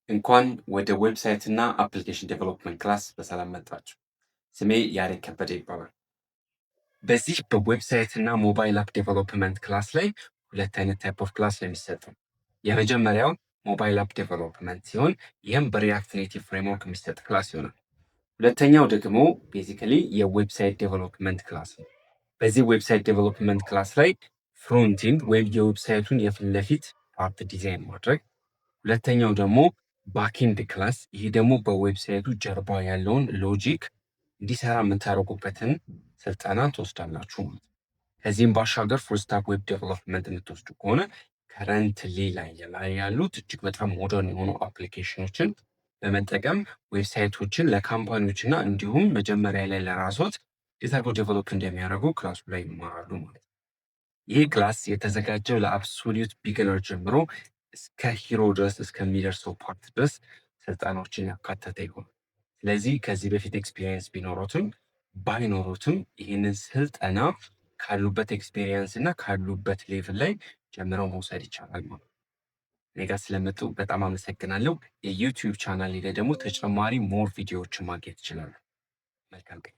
እንኳን ወደ ዌብሳይት እና አፕሊኬሽን ዴቨሎፕመንት ክላስ በሰላም መጣችሁ። ስሜ ያሬድ ከበደ ይባላል። በዚህ በዌብሳይት እና ሞባይል አፕ ዴቨሎፕመንት ክላስ ላይ ሁለት አይነት ታይፕ ኦፍ ክላስ ነው የሚሰጠው። የመጀመሪያው ሞባይል አፕ ዴቨሎፕመንት ሲሆን ይህም በሪያክት ኔቲቭ ፍሬምወርክ የሚሰጥ ክላስ ይሆናል። ሁለተኛው ደግሞ ቤዚካሊ የዌብሳይት ዴቨሎፕመንት ክላስ ነው። በዚህ ዌብሳይት ዴቨሎፕመንት ክላስ ላይ ፍሮንቲንግ ወይም የዌብሳይቱን የፊት ለፊት ፓርት ዲዛይን ማድረግ፣ ሁለተኛው ደግሞ ባክኤንድ ክላስ፣ ይሄ ደግሞ በዌብሳይቱ ጀርባ ያለውን ሎጂክ እንዲሰራ የምታደርጉበትን ስልጠና ትወስዳላችሁ ማለት ነው። ከዚህም ባሻገር ፉል ስታክ ዌብ ዴቨሎፕመንት የምትወስዱ ከሆነ ከረንትሊ ላይ ያሉት እጅግ በጣም ሞደርን የሆኑ አፕሊኬሽኖችን በመጠቀም ዌብሳይቶችን ለካምፓኒዎች እና እንዲሁም መጀመሪያ ላይ ለራሶት እንዴት አድርገው ዴቨሎፕ እንደሚያደርጉ ክላሱ ላይ ይማራሉ ማለት ነው። ይህ ክላስ የተዘጋጀው ለአብሶሉት ቢግነር ጀምሮ እስከ ሂሮ ድረስ እስከሚደርሰው ፓርት ድረስ ስልጠናዎችን ያካተተ ይሆናል። ስለዚህ ከዚህ በፊት ኤክስፒሪየንስ ቢኖሩትም ባይኖሩትም ይህንን ስልጠና ካሉበት ኤክስፒሪየንስ እና ካሉበት ሌቭል ላይ ጀምረው መውሰድ ይቻላል ማለት ነው። እኔ ጋር ስለመጡ በጣም አመሰግናለሁ። የዩቲዩብ ቻናል ላይ ደግሞ ተጨማሪ ሞር ቪዲዮዎችን ማግኘት ይችላሉ። መልካም ቀን።